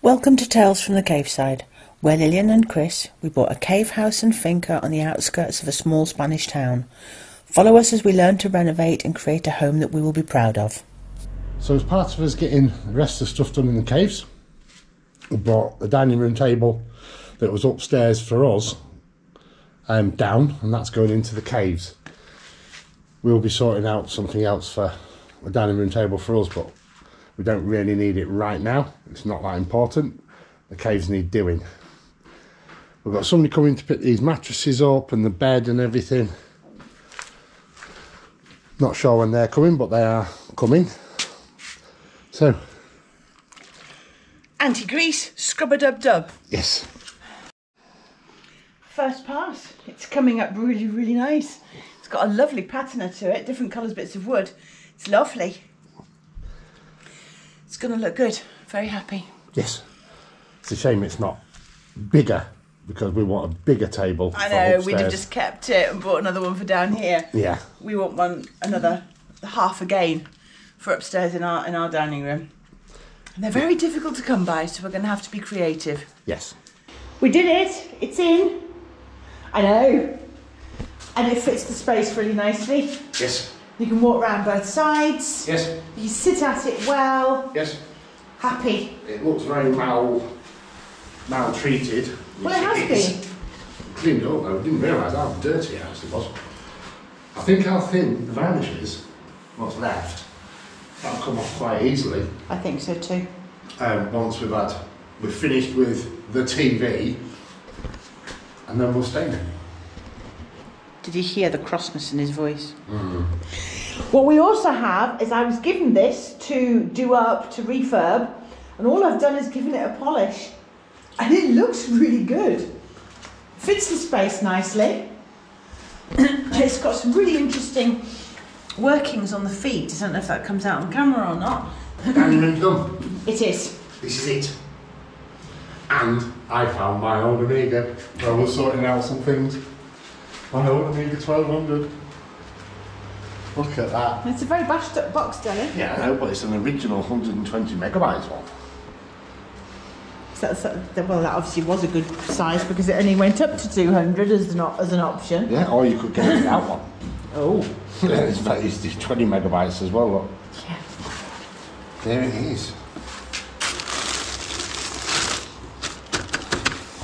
Welcome to Tales from the Caveside, where Lillian and Chris, we bought a cave house and finca on the outskirts of a small Spanish town. Follow us as we learn to renovate and create a home that we will be proud of. So as part of us getting the rest of the stuff done in the caves, we brought the dining room table that was upstairs for us down, and that's going into the caves. We'll be sorting out something else for a dining room table for us, but we don't really need it right now. It's not that important. The caves need doing. We've got somebody coming to pick these mattresses up and the bed and everything. Not sure when they're coming, but they are coming. So, Anti-grease, scrub-a-dub-dub. yes. First pass. It's coming up really, really nice. It's got a lovely patina to it, different colours, bits of wood. It's lovely. It's going to look good. Very happy. Yes. It's a shame it's not bigger, because we want a bigger table. I know, we'd have just kept it and bought another one for down here. Yeah. We want another half again for upstairs in our dining room. And they're very difficult to come by, so we're going to have to be creative. Yes. We did it. It's in. I know. And it fits the space really nicely. Yes. You can walk around both sides. Yes. You sit at it well. Yes. Happy. It looks very maltreated. Well, it has been. Cleaned up though. I didn't realise how dirty it actually was. I think how thin the varnish is, what's left, that'll come off quite easily. I think so too. Once we've finished with the TV, and then we'll stain it. Did you hear the crossness in his voice? What we also have is I was given this to do up, to refurb, and all I've done is given it a polish. And it looks really good. Fits the space nicely. It's got some really interesting workings on the feet. I don't know if that comes out on camera or not. Dining room's done. It is. This is it. And I found my old Amiga. I was sorting out some things. My old Amiga 1200. Look at that. It's a very bashed up box, Dylan. Yeah, I know, but it's an original 120 megabytes one. Well, that obviously was a good size because it only went up to 200 as an option. Yeah, or you could get it without one. Oh. It's 20 megabytes as well, look. Yeah. There it is.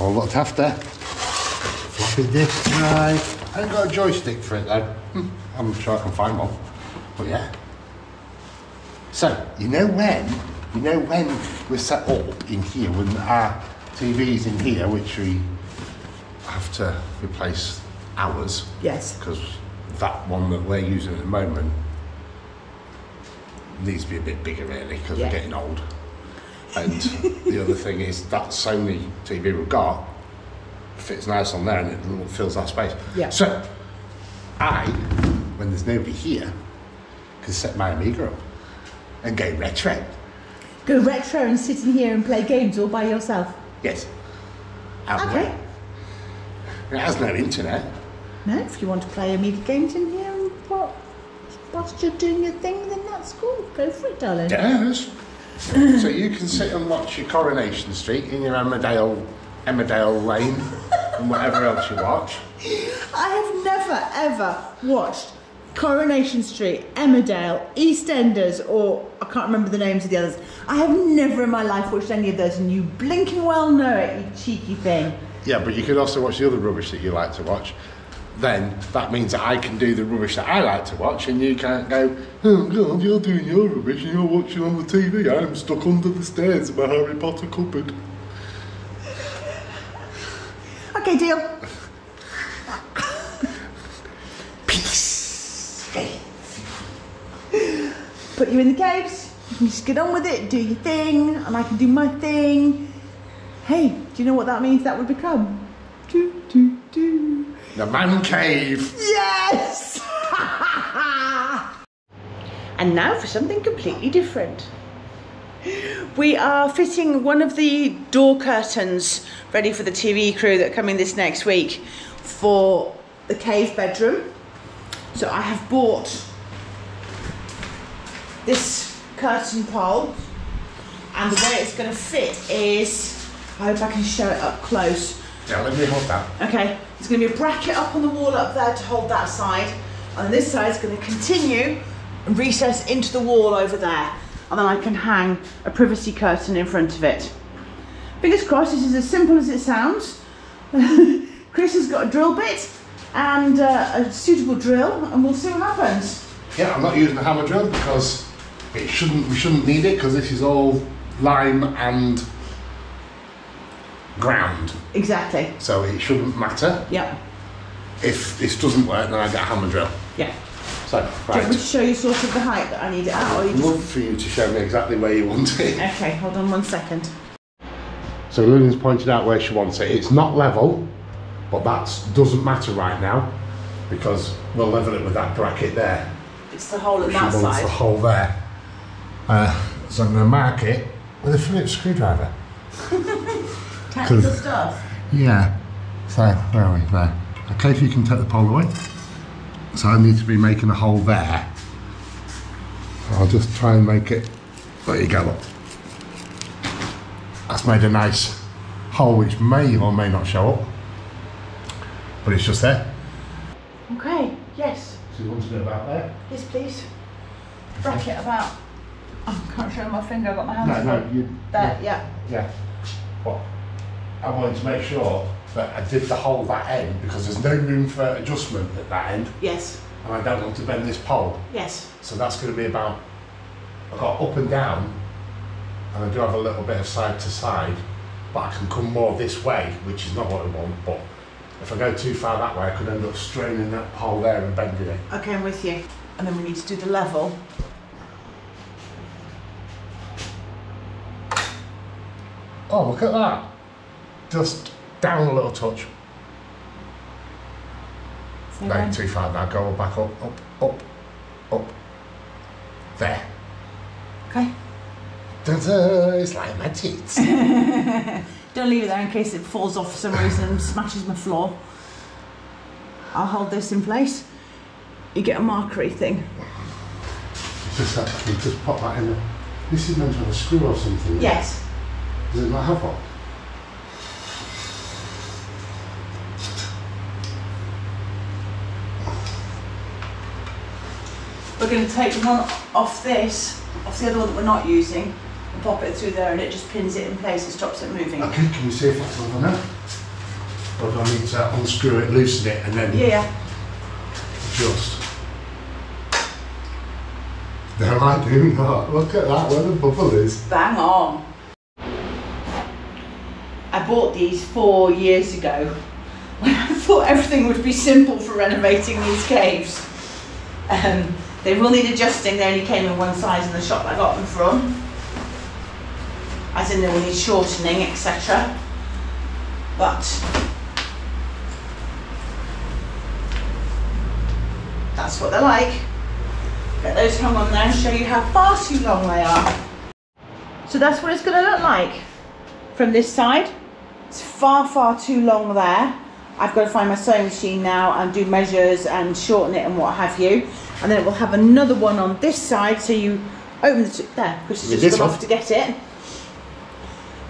All looked after. Floppy disk drive. I haven't got a joystick for it though. I'm sure I can find one. But yeah. So, you know when we're set up in here, when our TV's in here, which we have to replace ours. Yes. Because that one that we're using at the moment needs to be a bit bigger really, because we're getting old. And the other thing is that Sony TV we've got fits nice on there and it fills that space. Yeah. So, when there's nobody here, can set my Amiga up and go retro. Go retro and sit in here and play games all by yourself? Yes. Okay. It has no internet. No, if you want to play Amiga games in here and whilst you're doing your thing, then that's cool. Go for it, darling. Yes. So you can sit and watch your Coronation Street in your Emmerdale Lane and whatever else you watch. I have never ever watched Coronation Street, Emmerdale, EastEnders, or I can't remember the names of the others. I have never in my life watched any of those, and you blinking well know it, you cheeky thing. Yeah, but you could also watch the other rubbish that you like to watch. Then that means that I can do the rubbish that I like to watch, and you can't go, oh God, you're doing your rubbish and you're watching on the TV. I'm stuck under the stairs in my Harry Potter cupboard. Okay, deal. Put you in the caves, you can just get on with it, do your thing, and I can do my thing. Hey, do you know what that means that would become? The man cave. Yes! And now for something completely different. We are fitting one of the door curtains ready for the TV crew that are coming this next week for the cave bedroom. So I have bought this curtain pole And the way it's going to fit is, I hope I can show it up close. Yeah, let me hold that. Okay, there's going to be a bracket up on the wall up there to hold that side. And then this side is going to continue and recess into the wall over there. And then I can hang a privacy curtain in front of it. Fingers crossed, this is as simple as it sounds. Chris has got a drill bit and a suitable drill, and we'll see what happens. Yeah, I'm not using a hammer drill because we shouldn't need it because this is all lime and ground. Exactly. So it shouldn't matter. Yeah. If this doesn't work, then I get a hammer drill. Yeah. So, Do you want me to show you sort of the height that I need it at? Or I'd love for you to show me exactly where you want it. Okay, hold on 1 second. So Lillian's pointed out where she wants it. It's not level, but that doesn't matter right now because we'll level it with that bracket there. It's the hole on She that wants side. the hole there. So I'm going to mark it with a Phillips screwdriver. Technical stuff. Yeah. So, where are we? There. Okay, if you can take the pole away. So I need to be making a hole there. I'll just try and make it. There you go, look. That's made a nice hole which may or may not show up. But it's just there. Okay, yes. So you want to do about there? Yes, please. Bracket about. Oh, I can't show my finger, I've got my hands No, full. you. There, yeah. Yeah. But I wanted to make sure that I did the hole that end because there's no room for adjustment at that end. Yes. And I don't want to bend this pole. Yes. So that's going to be about, I've got up and down, and I do have a little bit of side to side, but I can come more this way, which is not what I want, but if I go too far that way, I could end up straining that pole there and bending it. Okay, I'm with you. And then we need to do the level. Oh, look at that. Just down a little touch. No, too far now. Go back up, up. There. Okay. Ta-da, it's like my teeth. Don't leave it there in case it falls off for some reason and smashes my floor. I'll hold this in place. You get a markery thing. Just actually, just pop that in there. This is meant to have a screw or something. Yes. Does it not have one? We're going to take one off this, off the other one that we're not using, and pop it through there, and it just pins it in place and stops it moving. Okay, can you see if that's over now? Or do I need to unscrew it, loosen it, and then Yeah. adjust? No, I do not. Look at that, where the bubble is. Bang on. I bought these 4 years ago. I thought everything would be simple for renovating these caves. They will need adjusting. They only came in one size in the shop I got them from. As in they will need shortening, etc. But that's what they're like. Get those hung on there and show you how far too long they are. So that's what it's going to look like from this side. It's far too long there. I've got to find my sewing machine now and do measures and shorten it and what have you. And then it will have another one on this side, so you open the there, Chris has just gone off to get it.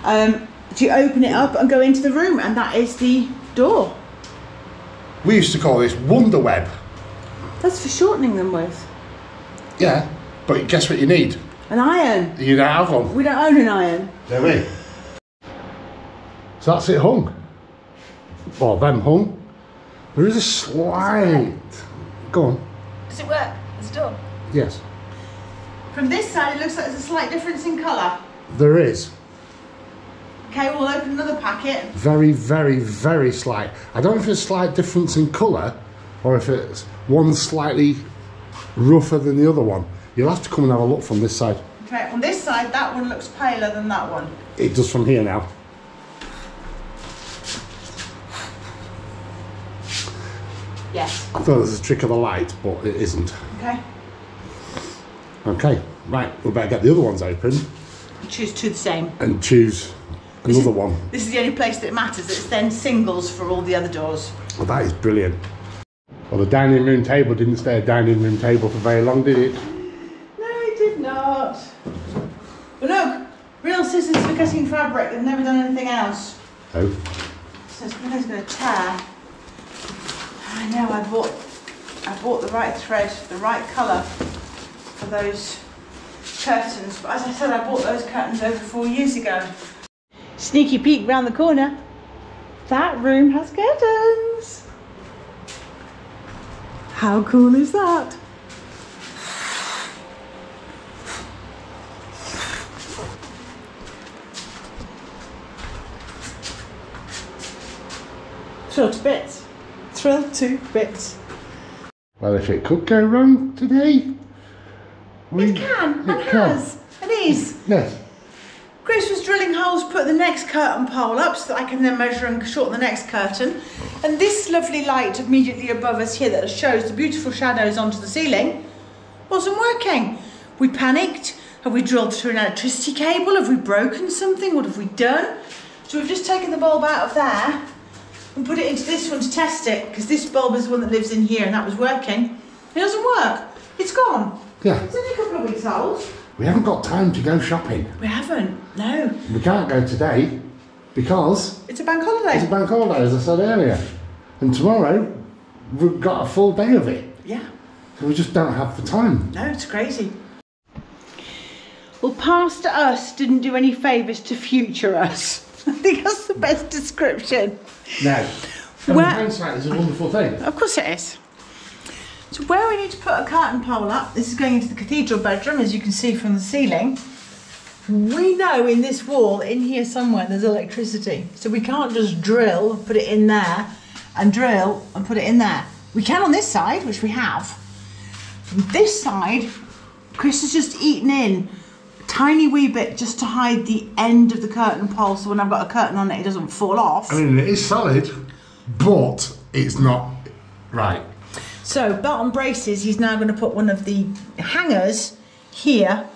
So you open it up and go into the room, and that is the door. We used to call this Wonder Web. That's for shortening them with. Yeah, but guess what you need? An iron. You don't have one. We don't own an iron. Do we? So that's it hung. Well, them hung. There is a slight. Go on. Does it work? It's done. Yes. From this side, it looks like there's a slight difference in colour. There is. Okay, we'll open another packet. Very, very, very slight. I don't know if it's a slight difference in colour or if it's one slightly rougher than the other one. You'll have to come and have a look from this side. Okay, on this side, that one looks paler than that one. It does from here now. Yes. I thought it was a trick of the light, but it isn't. Okay. Okay, right, we better get the other ones open Choose two the same. and choose another one. This is the only place that it matters. It's then singles for all the other doors. Well, that is brilliant. Well, the dining room table didn't stay a dining room table for very long, did it? No, it did not. But look, Real scissors for cutting fabric. They've never done anything else. Oh. So it's going to tear. I know. I bought the right thread, the right colour for those curtains. But as I said, I bought those curtains over 4 years ago. Sneaky peek round the corner. That room has curtains. How cool is that? Thrilled to bits. Thrilled to bits. Well, if it could go wrong today, It can, and has, and is. Yes. Chris was drilling holes, put the next curtain pole up so that I can then measure and shorten the next curtain. And this lovely light immediately above us here that shows the beautiful shadows onto the ceiling wasn't working. We panicked. Have we drilled through an electricity cable? Have we broken something? What have we done? So we've just taken the bulb out of there and put it into this one to test it, because this bulb is the one that lives in here and that was working. It doesn't work. It's gone. Yeah. It's only a couple of weeks old. We haven't got time to go shopping. We haven't, no. We can't go today because It's a bank holiday. it's a bank holiday, as I said earlier. And tomorrow, we've got a full day of it. Yeah. So we just don't have the time. No, it's crazy. Well, past us didn't do any favours to future us. I think that's the best description. No. Where- Hindsight is a wonderful thing. Of course it is. So where we need to put a curtain pole up, this is going into the cathedral bedroom, as you can see from the ceiling. We know in this wall, in here somewhere, there's electricity. So we can't just drill, put it in there, and drill and put it in there. We can on this side, which we have. From this side, Chris has just eaten in a tiny wee bit just to hide the end of the curtain pole, so when I've got a curtain on it, it doesn't fall off. I mean, it is solid, but it's not right. So, belt on braces, he's now going to put one of the hangers here.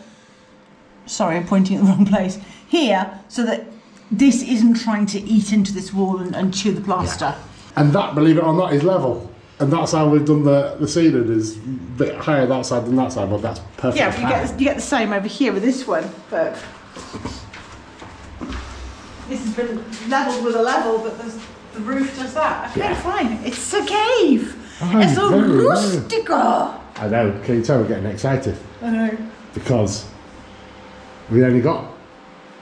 Sorry, I'm pointing at the wrong place. Here, so that this isn't trying to eat into this wall and chew the plaster. Yeah. And that, believe it or not, is level. And that's how we've done the ceiling, is a bit higher that side than that side, but that's perfect. Yeah, but you get the same over here with this one. But this has been levelled with a level, but the roof does that. Okay, Yeah. fine. It's a cave. Oh, It's a very rustica. I know, can you tell we're getting excited? I know. Because we only got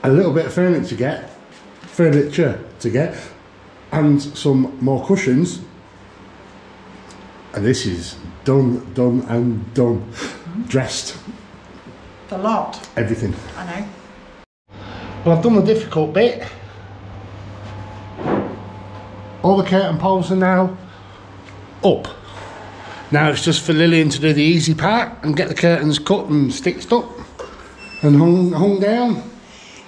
a little bit of furniture to get, and some more cushions. And this is done, and done. Dressed. The lot. Everything. I know. Well, I've done the difficult bit. All the curtain poles are now up. Now it's just for Lillian to do the easy part and get the curtains cut and stitched up and hung down.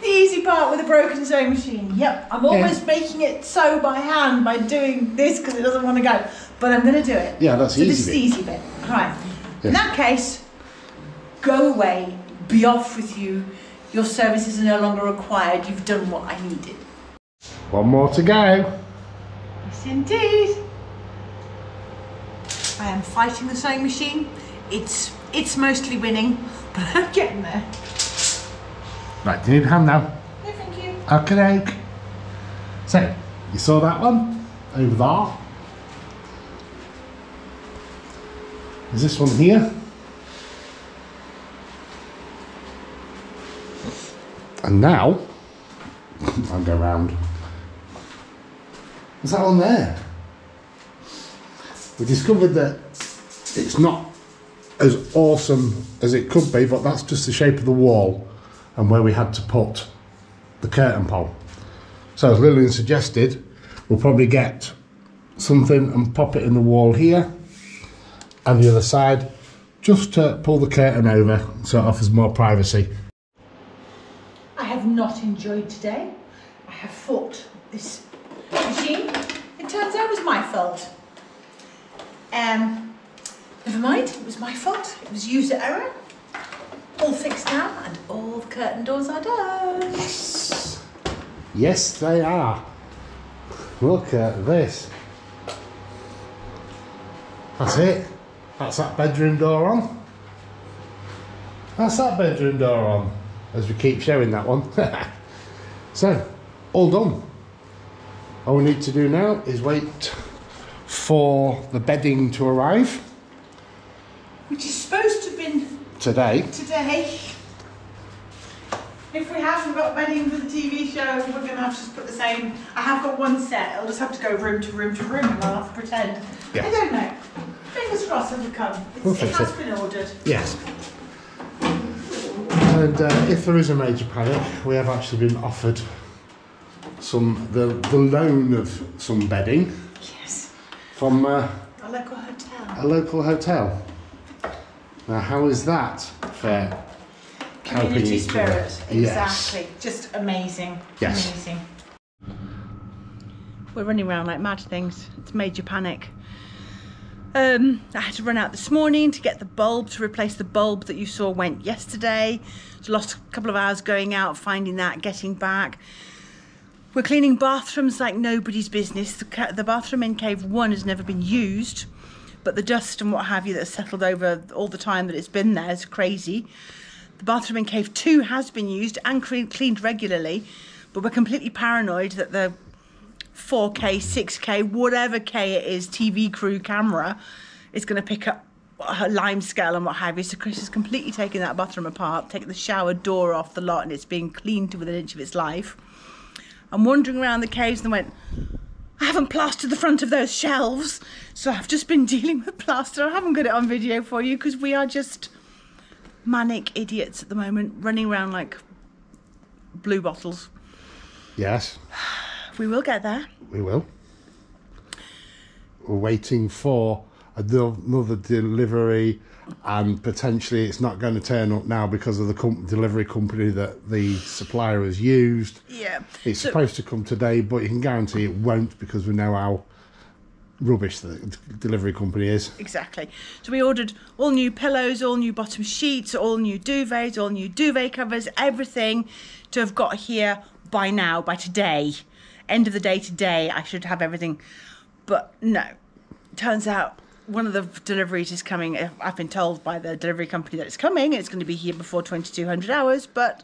The easy part with a broken sewing machine. Yep, I'm almost making it sew by hand by doing this because it doesn't want to go. But I'm going to do it. Yeah, that's so the this is the easy easy bit. Right. Yeah. In that case, go away. Be off with you. Your services are no longer required. You've done what I needed. One more to go. Yes, indeed. I am fighting the sewing machine. It's mostly winning, but I'm getting there. Right, do you need a hand now? No, thank you. Okay. So, you saw that one over there? There's this one here. And now, I'll go round. There's that one there. We discovered that it's not as awesome as it could be, but that's just the shape of the wall and where we had to put the curtain pole. So as Lillian suggested, we'll probably get something and pop it in the wall here and the other side, just to pull the curtain over so it offers more privacy. I have not enjoyed today. I have fought this machine. It turns out it was my fault. Never mind, it was my fault. It was user error. All fixed now, and all the curtain doors are done. Yes, they are. Look at this. That's it. That's that bedroom door on. That's that bedroom door on. as we keep showing that one. So, all done. All we need to do now is wait for the bedding to arrive. Which is supposed to have been Today. If we haven't got bedding for the TV show, we're going to have to just put the same. I have got one set. I'll just have to go room to room to room and I'll have to pretend. Yes. I don't know. Fingers crossed it'll come. It has been ordered. Yes. And if there is a major panic, we have actually been offered the loan of some bedding. Yes. From a local hotel. A local hotel. Now, how is that for community spirit? Exactly. Yes. Just amazing. Yes. Amazing. We're running around like mad things. It's major panic. I had to run out this morning to get the bulb, to replace the bulb that you saw went yesterday. So lost a couple of hours going out, finding that, getting back. We're cleaning bathrooms like nobody's business. The bathroom in Cave 1 has never been used, but the dust and what have you that's settled over all the time that it's been there is crazy. The bathroom in Cave 2 has been used and cleaned regularly, but we're completely paranoid that the 4K, 6K, whatever K it is, TV crew camera is going to pick up a lime scale and what have you. So Chris has completely taken that bathroom apart, taken the shower door off the lot, and it's being cleaned to within an inch of its life. I'm wandering around the caves and went, I haven't plastered the front of those shelves, so I've just been dealing with plaster. I haven't got it on video for you because we are just manic idiots at the moment, running around like blue bottles. Yes. We will get there. We will. We're waiting for another delivery, and potentially it's not going to turn up now because of the delivery company that the supplier has used. Yeah. It's supposed to come today, but you can guarantee it won't because we know how rubbish the delivery company is. Exactly. So we ordered all new pillows, all new bottom sheets, all new duvets, all new duvet covers, everything to have got here by now, by today. End of the day today, I should have everything. But no, turns out one of the deliveries is coming. I've been told by the delivery company that it's coming. It's going to be here before 2200 hours, but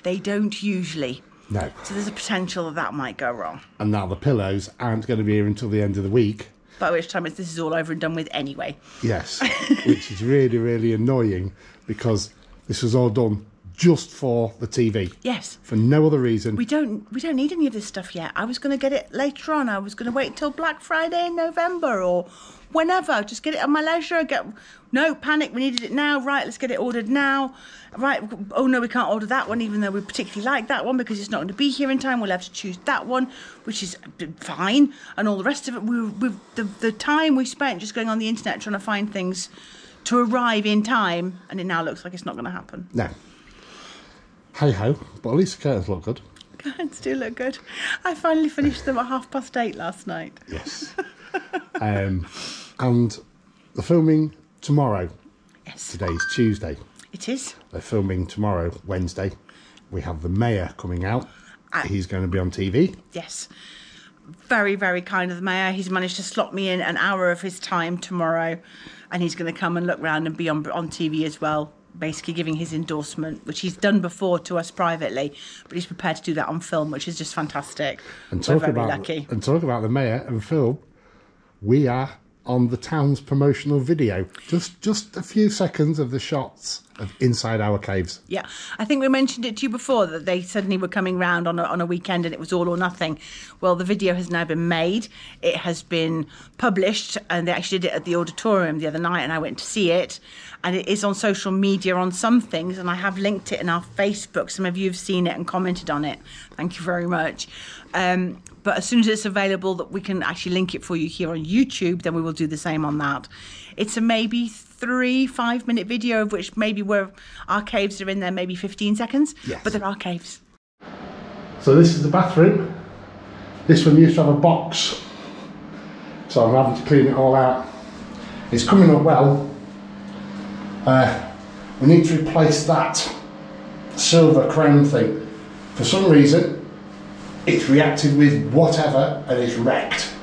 they don't usually. No. So there's a potential that might go wrong. And now the pillows aren't going to be here until the end of the week. By which time this is all over and done with anyway. Yes, which is really, really annoying because this was all done just for the TV. Yes. For no other reason. We don't need any of this stuff yet. I was going to get it later on. I was going to wait till Black Friday in November or whenever. Just get it on my leisure. No panic. We needed it now. Right, let's get it ordered now. Right. Oh no, we can't order that one, even though we particularly like that one because it's not going to be here in time. We'll have to choose that one, which is fine. And all the rest of it, the time we spent just going on the internet trying to find things to arrive in time, and it now looks like it's not going to happen. No. Hey ho, but at least the curtains look good. Curtains do look good. I finally finished them at 8:30 last night. Yes. And the filming tomorrow. Yes. Today's Tuesday. It is. They're filming tomorrow, Wednesday. We have the mayor coming out. He's going to be on TV. Yes. Very, very kind of the mayor. He's managed to slot me in an hour of his time tomorrow, and he's going to come and look round and be on TV as well, basically giving his endorsement, which he's done before to us privately, but he's prepared to do that on film, which is just fantastic. And We're very lucky. And talk about the mayor and film, we are on the town's promotional video. Just a few seconds of the shots of inside our caves. Yeah, I think we mentioned it to you before that they suddenly were coming round on a weekend and it was all or nothing. Well, the video has now been made. It has been published, and they actually did it at the auditorium the other night, and I went to see it. And it is on social media on some things, and I have linked it in our Facebook. Some of you have seen it and commented on it. Thank you very much. But as soon as it's available that we can actually link it for you here on YouTube, then we will do the same on that. It's a maybe 3-5 minute video, of which maybe our caves are in there maybe 15 seconds. Yes. But there are caves. So this is the bathroom. This one used to have a box, so I'm having to clean it all out. It's coming up well. We need to replace that silver crown thing. For some reason, it's reacted with whatever and it's wrecked.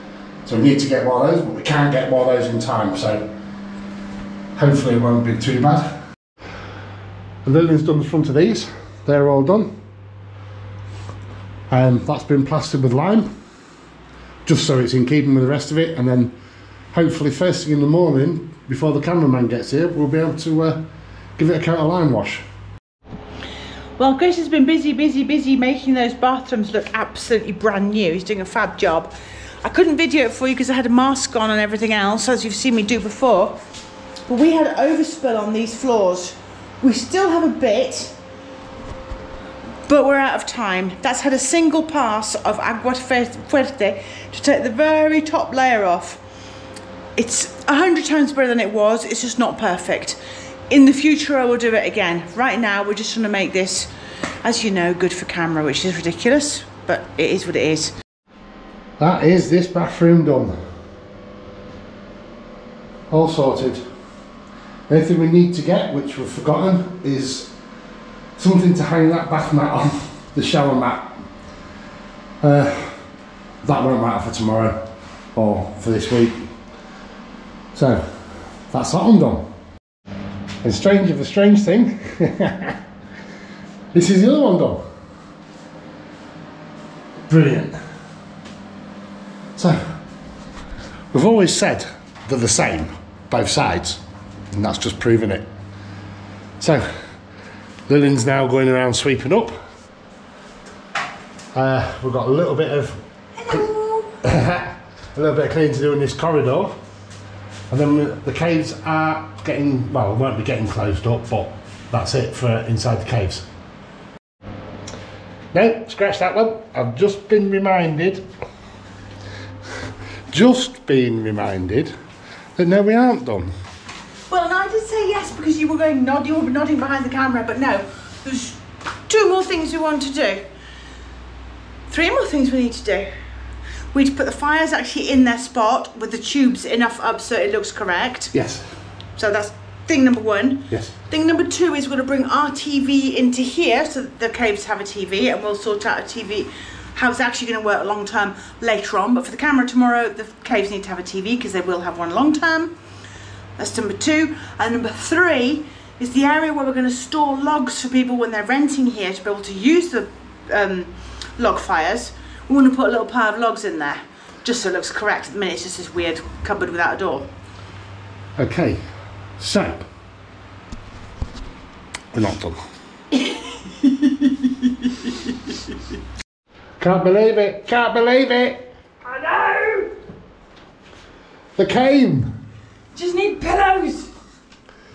So we need to get one of those, but we can't get one of those in time, so hopefully it won't be too bad. And Lillian's done the front of these. they're all done. That's been plastered with lime, just so it's in keeping with the rest of it, and then hopefully first thing in the morning, before the cameraman gets here, we'll be able to give it a coat of lime wash. Well, Chris has been busy making those bathrooms look absolutely brand new. He's doing a fab job. I couldn't video it for you because I had a mask on and everything else, as you've seen me do before. But we had overspill on these floors. We still have a bit, but we're out of time. That's had a single pass of Agua Fuerte to take the very top layer off. It's 100 times better than it was. It's just not perfect. In the future, I will do it again. Right now, we're just trying to make this, as you know, good for camera, which is ridiculous, but it is what it is. That is this bathroom done. All sorted. The only thing we need to get, which we've forgotten, is something to hang that bath mat on, the shower mat. That won't matter for tomorrow, or for this week. So, that's that one done. And strange of a strange thing, this is the other one done. Brilliant. So, we've always said they're the same, both sides, and that's just proving it. So, Lillian's now going around sweeping up. We've got a little bit of cleaning to do in this corridor. And then the caves are getting, well, we won't be getting closed up, but that's it for inside the caves. No, scratch that one. I've just been reminded that no, we aren't done. Well, and I did say yes because you were going you were nodding behind the camera, but no, there's 2 more things we want to do. 3 more things we need to do. We need to put the fires actually in their spot with the tubes enough up so it looks correct. Yes. So that's thing number 1. Yes. Thing number 2 is we're going to bring our TV into here so that the caves have a TV, and we'll sort out a TV, how it's actually going to work long term later on. But for the camera tomorrow, the caves need to have a TV because they will have one long term. That's number 2. And number 3 is the area where we're going to store logs for people when they're renting here to be able to use the log fires. We want to put a little pile of logs in there, just so it looks correct. At the minute, it's just this weird cupboard without a door. Okay, so we're not done. Can't believe it! Can't believe it! I know! The came! Just need pillows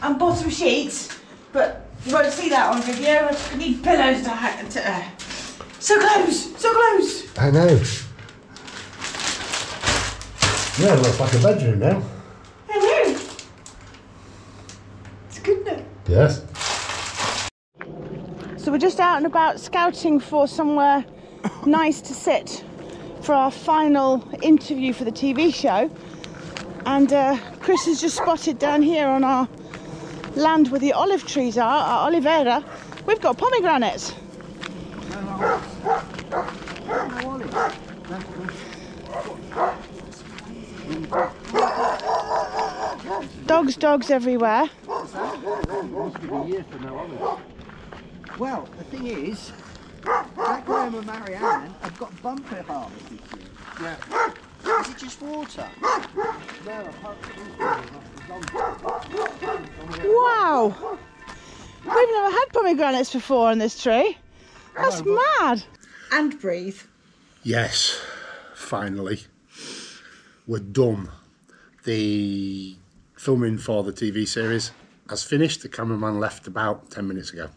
and bottom sheets, but you won't see that on video. I just need pillows to so close! So close! I know. Yeah, it looks like a bedroom now. I know. It's good now. Yes. So we're just out and about scouting for somewhere nice to sit for our final interview for the TV show. And Chris has just spotted down here on our land where the olive trees are, our Oliveira, we've got pomegranates. Dogs everywhere. Well, the thing is, Jack Graham and Marianne have got bumper harvest this year. Yeah. Is it just water? Wow! We've never had pomegranates before on this tree. That's mad. And breathe. Yes, finally. We're done. The filming for the TV series has finished. The cameraman left about 10 minutes ago.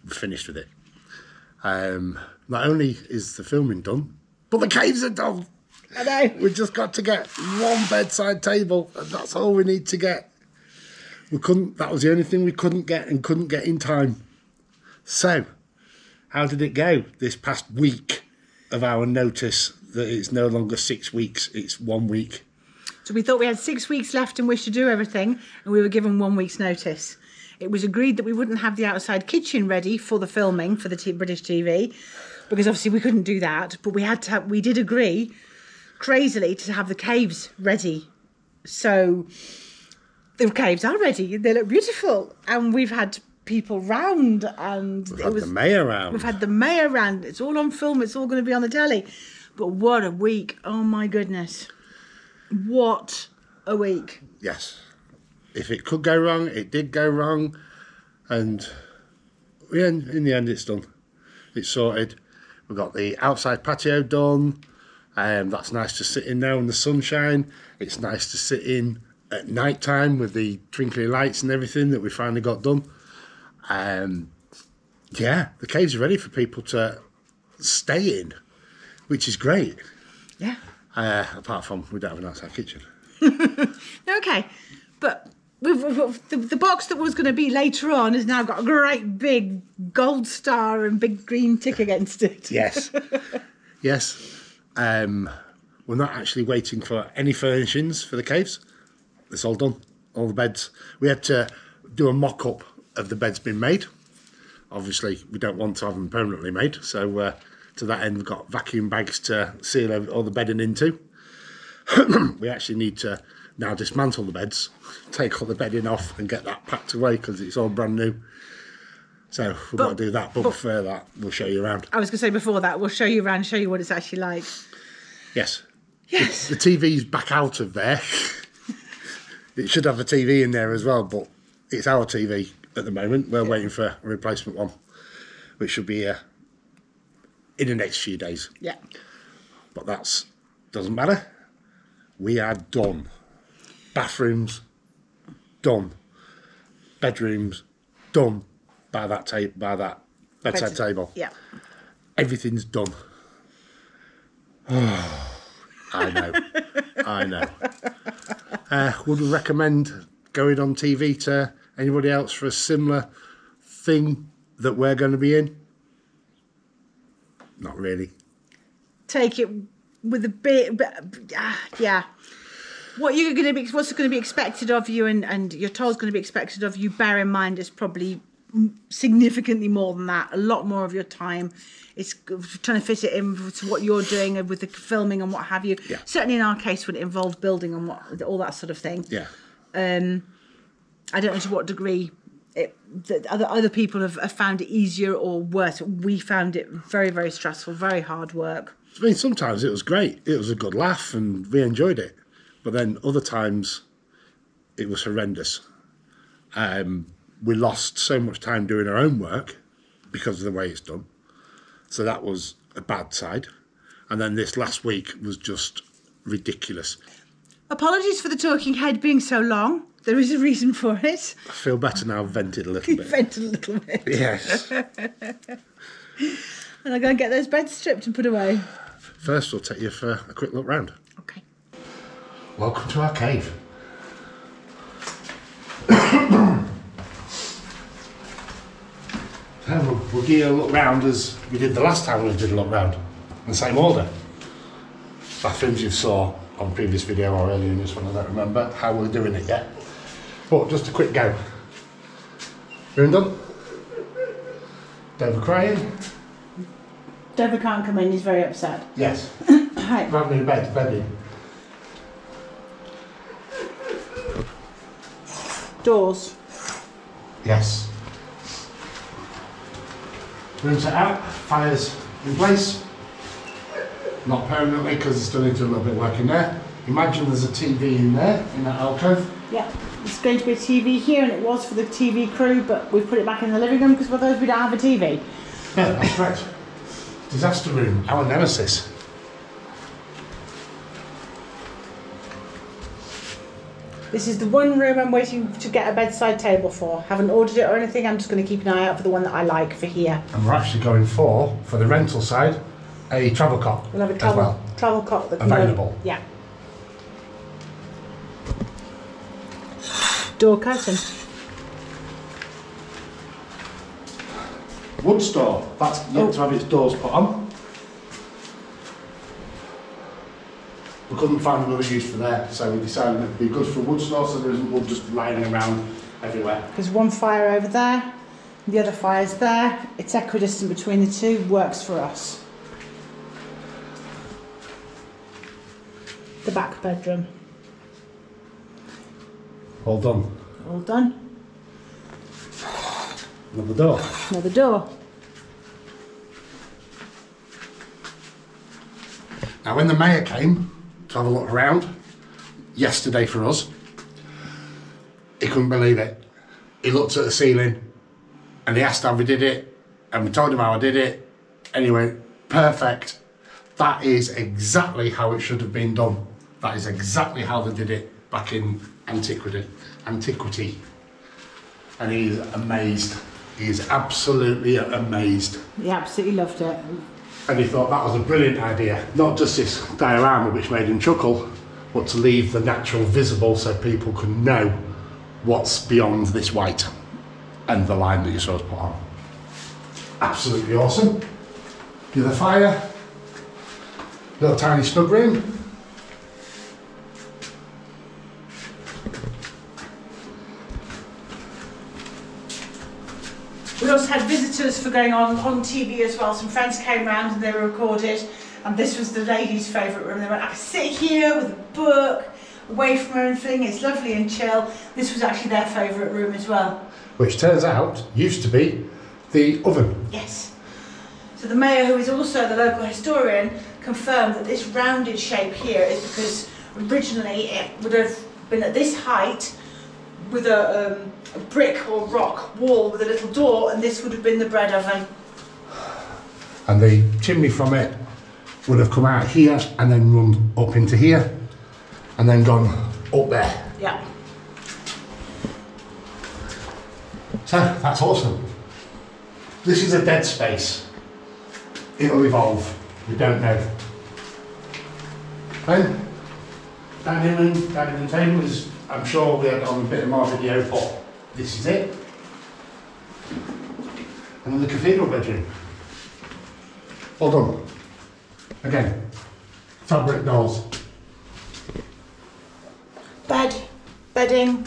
We're finished with it. Not only is the filming done, but the caves are done. I know. We've just got to get 1 bedside table, and that's all we need to get. That was the only thing we couldn't get and couldn't get in time. So, how did it go this past week of our notice that it's no longer 6 weeks, it's 1 week? So we thought we had 6 weeks left in which to do everything, and we were given 1 week's notice. It was agreed that we wouldn't have the outside kitchen ready for the filming for the British TV, because obviously we couldn't do that, but we did agree, crazily, to have the caves ready. So the caves are ready, they look beautiful, and we've had people round, and We've had the mayor round. We've had the mayor round. It's all on film. It's all going to be on the telly. But what a week! Oh my goodness, what a week! Yes, if it could go wrong, it did go wrong, and in the end, it's done. It's sorted. We've got the outside patio done. That's nice to sit in now in the sunshine. It's nice to sit in at night time with the twinkly lights and everything that we finally got done. Yeah, the cave's ready for people to stay in, which is great. Yeah. Apart from we don't have an outside kitchen. Okay, but the box that was going to be later on has now got a great big gold star and big green tick against it. Yes. Yes. We're not actually waiting for any furnishings for the caves. It's all done. All the beds. We had to do a mock-up of the beds being made. Obviously, we don't want to have them permanently made. So to that end, we've got vacuum bags to seal all the bedding into. We actually need to now dismantle the beds, take all the bedding off and get that packed away because it's all brand new. So we've got to do that, but before that, we'll show you around. I was going to say before that, we'll show you around, show you what it's actually like. Yes. Yes. The TV's back out of there. It should have a TV in there as well, but it's our TV at the moment. We're waiting for a replacement one, which should be here in the next few days. Yeah. But that doesn't matter. We are done. Bathrooms, done. Bedrooms, done. By that bedside table. Yeah. Everything's done. Oh, I know. I know. Would we recommend going on TV to anybody else for a similar thing that we're going to be in? Not really. Take it with a bit, yeah. What's going to be expected of you, and you're told is going to be expected of you. Bear in mind, it's probably significantly more than that. A lot more of your time. It's trying to fit it in to what you're doing with the filming and what have you. Yeah. Certainly in our case, when it involved building and all that sort of thing. Yeah. I don't know to what degree that other people have found it easier or worse. We found it very, very stressful, very hard work. I mean, sometimes it was great. It was a good laugh and we enjoyed it. But then other times it was horrendous. We lost so much time doing our own work because of the way it's done. So that was a bad side. And then this last week was just ridiculous. Apologies for the talking head being so long. There is a reason for it. I feel better now. I've vented a little bit. Vented a little bit. Yes. And I'm going to get those beds stripped and put away. First, we'll take you for a quick look round. Okay. Welcome to our cave. We'll give you a look round as we did the last time we did a look round, in the same order. Bathrooms you saw on previous video or earlier in this one, I don't remember how we're doing it yet. But just a quick go. Room done? Dover crying? Dover can't come in, he's very upset. Yes. Hi. Rather than bed in. Doors. Yes. Room set out, fires in place. Not permanently because it's still needs a little bit of work in there. Imagine there's a TV in there, in that alcove. Yeah, it's going to be a TV here, and it was for the TV crew, but we've put it back in the living room because otherwise we don't have a TV. Yeah, that's correct. Disaster room, our nemesis. This is the one room I'm waiting to get a bedside table for. Haven't ordered it or anything, I'm just going to keep an eye out for the one that I like for here. And we're actually going for the rental side, a travel cot. We'll have a travel cot that can available. Go, yeah. Door curtain. Wood store, that's yet to have its doors put on. We couldn't find another use for that, so we decided it'd be good for wood store so there isn't wood just lying around everywhere. There's one fire over there, the other fire's there. It's equidistant between the two, works for us. The back bedroom. All done. All done. Another door. Another door. Now when the mayor came to have a look around yesterday for us, he couldn't believe it. He looked at the ceiling and he asked how we did it, and we told him how I did it, and he went, perfect. That is exactly how it should have been done. That is exactly how they did it back in antiquity. And he's amazed. He is absolutely amazed. He absolutely loved it. And he thought that was a brilliant idea. Not just this diorama which made him chuckle, but to leave the natural visible so people can know what's beyond this white and the line that you're supposed to put on. Absolutely awesome. Do the fire. Little tiny snug room. We also had visitors for going on TV as well. Some friends came round and they were recorded, and this was the ladies' favourite room. They went, I can sit here with a book, away from everything, it's lovely and chill. This was actually their favourite room as well. Which turns out used to be the oven. Yes. So the mayor, who is also the local historian, confirmed that this rounded shape here is because originally it would have been at this height with a brick or rock wall with a little door, and this would have been the bread oven. And the chimney from it would have come out here and then run up into here and then gone up there. Yeah. So that's awesome. This is a dead space. It'll evolve. We don't know. Then dining room table is, I'm sure we had on a bit of more video, but this is it. And then the cathedral bedroom. All done. Again, fabric doors. Bed, bedding,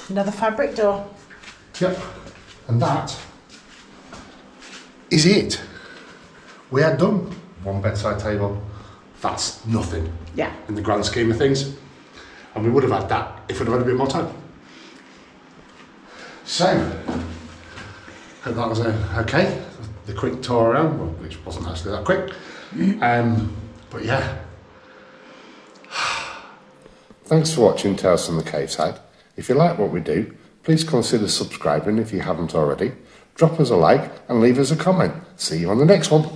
another fabric door. Yep. And that is it. We had done one bedside table. That's nothing. Yeah. In the grand scheme of things. And we would have had that if we'd have had a bit more time. So, hope that was okay. The quick tour around, well, which wasn't actually that quick. But yeah. Thanks for watching Tales from the Caveside. If you like what we do, please consider subscribing if you haven't already. Drop us a like and leave us a comment. See you on the next one.